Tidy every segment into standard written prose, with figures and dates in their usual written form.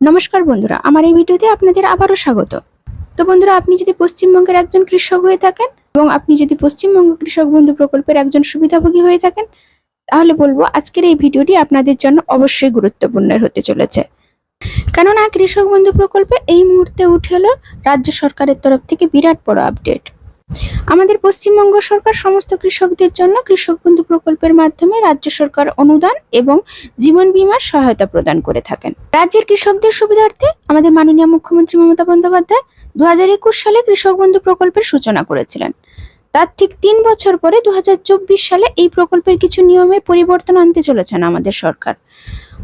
নমস্কার বন্ধুরা, আমার এই ভিডিওতে আপনাদের আবারও স্বাগত। তো বন্ধুরা, আপনি যদি পশ্চিমবঙ্গের একজন কৃষক হয়ে থাকেন এবং আপনি যদি পশ্চিমবঙ্গ কৃষক বন্ধু প্রকল্পের একজন সুবিধাভোগী হয়ে থাকেন, তাহলে বলবো আজকের এই ভিডিওটি আপনাদের জন্য অবশ্যই গুরুত্বপূর্ণ হতে চলেছে। কেননা কৃষক বন্ধু প্রকল্পে এই মুহূর্তে উঠে এলো রাজ্য সরকারের তরফ থেকে বিরাট বড় আপডেট। আমাদের পশ্চিমবঙ্গ সরকার সমস্ত কৃষকদের জন্য কৃষক বন্ধু প্রকল্পের মাধ্যমে রাজ্য সরকার অনুদান এবং জীবন বীমার সহায়তা প্রদান করে থাকেন। রাজ্যের কৃষকদের সুবিধার্থে আমাদের মাননীয় মুখ্যমন্ত্রী মমতা বন্দ্যোপাধ্যায় 2021 সালে কৃষক বন্ধু প্রকল্পের সূচনা করেছিলেন। তার ঠিক 3 বছর পরে 2024 সালে এই প্রকল্পের কিছু নিয়মের পরিবর্তন আনতে চলেছেন আমাদের সরকার।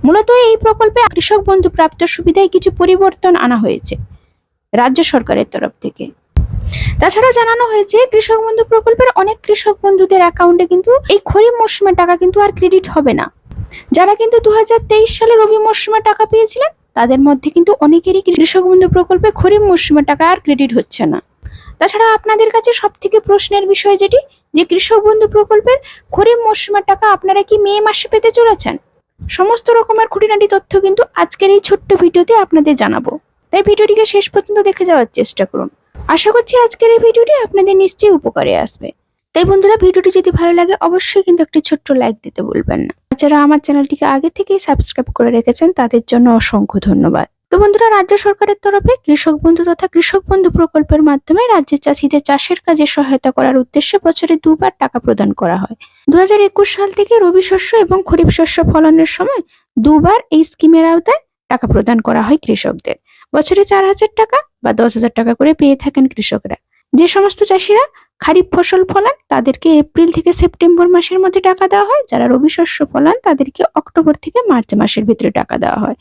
মূলত এই প্রকল্পে কৃষক বন্ধু প্রাপ্ত সুবিধায় কিছু পরিবর্তন আনা হয়েছে রাজ্য সরকারের তরফ থেকে। তাছাড়া জানানো হয়েছে কৃষক বন্ধু প্রকল্পের অনেক কৃষক বন্ধুদের অ্যাকাউন্টে কিন্তু এই খরিফ মরশুমের টাকা কিন্তু আর ক্রেডিট হবে না। যারা কিন্তু 2023 সালে রবি মরশুমের টাকা পেয়েছিলেন, তাদের মধ্যে কিন্তু অনেকেরই কৃষক বন্ধু প্রকল্পে খরিফ মরশুমের টাকা আর ক্রেডিট হচ্ছে না। তাছাড়া আপনাদের কাছে সব থেকে প্রশ্নের বিষয় যেটি, যে কৃষক বন্ধু প্রকল্পের খরিফ মরশুমের টাকা আপনারা কি মে মাসে পেতে চলেছেন? সমস্ত রকমের খুঁটিনাটি তথ্য কিন্তু আজকের এই ছোট্ট ভিডিওতে আপনাদের জানাবো, তাই ভিডিওটিকে শেষ পর্যন্ত দেখে যাওয়ার চেষ্টা করুন। আশা করছি আজকের এই ভিডিওটি আপনাদের নিশ্চয়ই উপকারে আসবে। তাই বন্ধুরা, ভিডিওটি যদি ভালো লাগে অবশ্যই কিন্তু একটি ছোট্ট লাইক দিতে ভুলবেন না। যারা আমার চ্যানেলটিকে আগে থেকেই সাবস্ক্রাইব করে রেখেছেন তাদের জন্য অসংখ্য ধন্যবাদ। তো বন্ধুরা, রাজ্য সরকারের তরফে কৃষক বন্ধু তথা কৃষক বন্ধু প্রকল্পের মাধ্যমে রাজ্যের চাষিদের চাষের কাজে সহায়তা করার উদ্দেশ্যে বছরে 2 বার টাকা প্রদান করা হয়। 2021 সাল থেকে রবি শস্য এবং খরিফ শস্য ফলনের সময় 2 বার এই স্কিমের আওতায় টাকা প্রদান করা হয় কৃষকদের। বছরে 4,000 টাকা বা 10,000 টাকা করে পেয়ে থাকেন কৃষকরা। যে সমস্ত চাষিরা খারিফ ফসল ফলান তাদেরকে এপ্রিল থেকে সেপ্টেম্বর মাসের মধ্যে টাকা দেওয়া হয়। যারা রবি শস্য ফলান তাদেরকে অক্টোবর থেকে মার্চ মাসের ভিতরে টাকা দেওয়া হয়।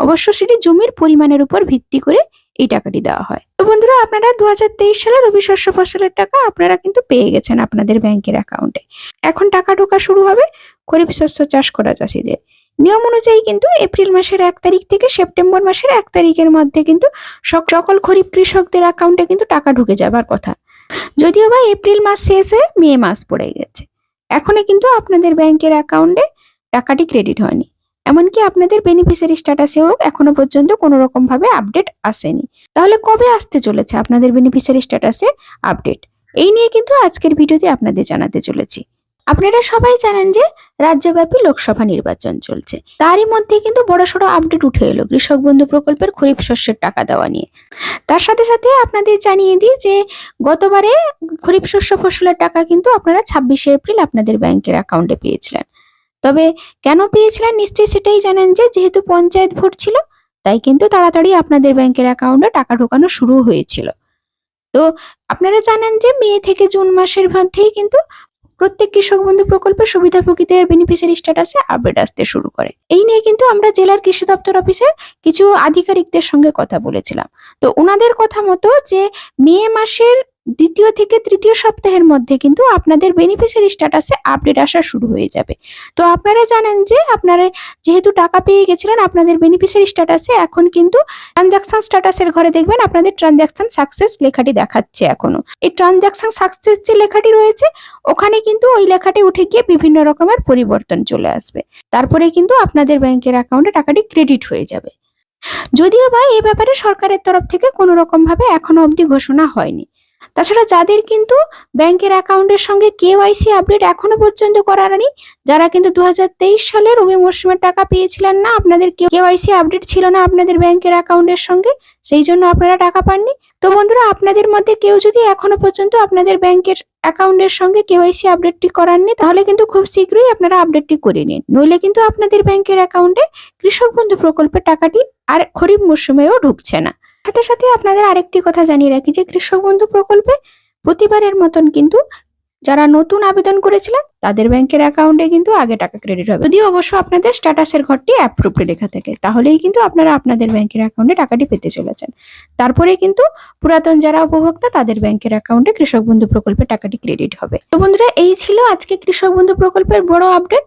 অবশ্য সেটি জমির পরিমাণের উপর ভিত্তি করে এই টাকাটি দেওয়া হয়। তো বন্ধুরা, আপনারা 2023 সালে রবি শস্য ফসলের টাকা আপনারা কিন্তু পেয়ে গেছেন আপনাদের ব্যাংকের অ্যাকাউন্টে। এখন টাকা ঢোকা শুরু হবে খরিফ শস্য চাষ করা চাষিদের। নিয়ম অনুযায়ী কিন্তু এপ্রিল মাসের 1 তারিখ থেকে সেপ্টেম্বর মাসের 1 তারিখের মধ্যে কিন্তু সকল খরিফ কৃষকদের অ্যাকাউন্টে কিন্তু টাকা ঢুকে যাবার কথা। যদিও বা এপ্রিল মাস শেষ হয়ে মে মাস পড়ে গেছে, এখনো কিন্তু আপনাদের ব্যাংকের অ্যাকাউন্টে টাকাটি ক্রেডিট হয়নি। এমনকি আপনাদের বেনিফিশিয়ারি স্ট্যাটাসেও এখনো পর্যন্ত কোনো রকম ভাবে আপডেট আসেনি। তাহলে কবে আসতে চলেছে আপনাদের বেনিফিশিয়ারি স্ট্যাটাসে আপডেট? এই নিয়ে কিন্তু আজকের ভিডিওতে আপনাদের জানাতে চলেছি। আপনারা সবাই জানেন যে রাজ্যব্যাপী লোকসভা নির্বাচন চলছে, তারই মধ্যে কিন্তু বড়সড় আপডেট উঠে এলো কৃষক বন্ধু প্রকল্পের খরিফ শস্যের টাকা দেওয়া নিয়ে। তার সাথে সাথে আপনাদের জানিয়ে দিই যে গতবারে খরিফ শস্য ফসলের টাকা কিন্তু আপনারা 26শে এপ্রিল আপনাদের ব্যাংকের অ্যাকাউন্টে পেয়েছিলেন। তবে কেন পেয়েছিলেন নিশ্চয়ই সেটাই জানেন যে যেহেতু পঞ্চায়েত ভোট ছিল, তাই কিন্তু তাড়াতাড়ি আপনাদের ব্যাংকের অ্যাকাউন্টে টাকা ঢোকানো শুরু হয়েছিল। তো আপনারা জানেন যে মে থেকে জুন মাসের মধ্যেই কিন্তু প্রত্যেক কৃষক বন্ধু প্রকল্পের সুবিধাভোগীদের বেনিফিশিয়ারি স্ট্যাটাসে আপডেট আসতে শুরু করে। এই নিয়ে কিন্তু আমরা জেলার কৃষি দপ্তর অফিসের কিছু আধিকারিকদের সঙ্গে কথা বলেছিলাম। তো ওনাদের কথা মতো যে মে মাসের 2য় থেকে 3য় সপ্তাহের মধ্যে কিন্তু আপনাদের বেনিফিশিয়ারি স্ট্যাটাসে আপডেট আসা শুরু হয়ে যাবে। তো আপনারা জানেন যে আপনারা যেহেতু টাকা পেয়ে গেছিলেন আপনাদের বেনিফিশিয়ারি স্ট্যাটাসে, এখন কিন্তু ট্রানজাকশন স্ট্যাটাসের ঘরে দেখবেন আপনাদের ট্রানজাকশন সাকসেস লেখাটি দেখাচ্ছে। এখনো এই ট্রানজাকশন সাকসেস যে লেখাটি রয়েছে ওখানে কিন্তু ওই লেখাটি উঠে গিয়ে বিভিন্ন রকমের পরিবর্তন চলে আসবে। তারপরে কিন্তু আপনাদের ব্যাংকের অ্যাকাউন্টে টাকাটি ক্রেডিট হয়ে যাবে। যদিও বা এই ব্যাপারে সরকারের তরফ থেকে কোনো রকম ভাবে এখনো অবধি ঘোষণা হয়নি। তাছাড়া যাদের কিন্তু ব্যাংকের অ্যাকাউন্টের সঙ্গে কেওয়াইসি আপডেট এখনো পর্যন্ত করারনি, যারা কিন্তু 2023 সালে রবি মরশুমের টাকা পেয়েছিলেন না, আপনাদের কেওয়াইসি আপডেট ছিল না আপনাদের ব্যাংকের অ্যাকাউন্টের সঙ্গে, সেই জন্য আপনারা টাকা পাননি। তো বন্ধুরা, আপনাদের মধ্যে কেউ যদি এখনো পর্যন্ত আপনাদের ব্যাংকের অ্যাকাউন্টের সঙ্গে কেওয়াইসি আপডেটটি করাননি, তাহলে কিন্তু খুব শীঘ্রই আপনারা আপডেটটি করে নিন। নইলে কিন্তু আপনাদের ব্যাংকের অ্যাকাউন্টে কৃষক বন্ধু প্রকল্পের টাকাটি আর খরিফ মরশুমেও ঢুকছে না। সাথে সাথে আপনাদের আরেকটি কথা জানিয়ে রাখি যে কৃষক বন্ধু প্রকল্পে প্রতিবারের মতন কিন্তু যারা নতুন আবেদন করেছিলেন তাদের ব্যাংকের অ্যাকাউন্টে কিন্তু আগে টাকা ক্রেডিট হবে, যদিও অবশ্য আপনাদের স্ট্যাটাসের ঘরটি অ্যাপ্রুভড লেখা থাকে, তাহলেই কিন্তু আপনারা আপনাদের ব্যাংকের অ্যাকাউন্টে টাকাটি পেতে চলেছেন। তারপরে কিন্তু পুরাতন যারা উপভোক্তা তাদের ব্যাংকের অ্যাকাউন্টে কৃষক বন্ধু প্রকল্পের টাকাটি ক্রেডিট হবে। তো বন্ধুরা, এই ছিল আজকে কৃষক বন্ধু প্রকল্পের বড় আপডেট।